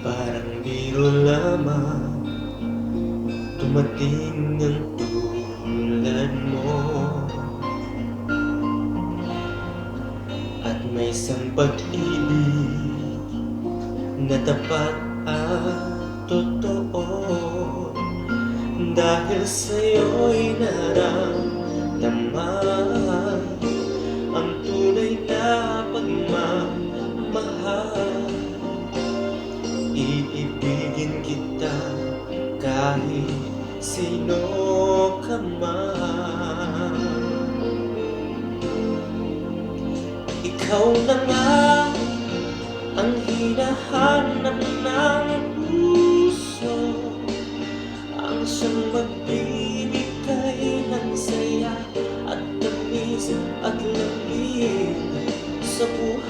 Parang biro lamang dumating ang tulad mo, at may isang pag-ibig na tapat at totoo. Dahil sa'yo'y naramdaman ang tunay na pagmamahal. Iibigin kita kahit sino ka man. Ikaw na nga ang hinahanap ng puso, ang siyang magbibigay ng saya at tamis at lamig sa buhay.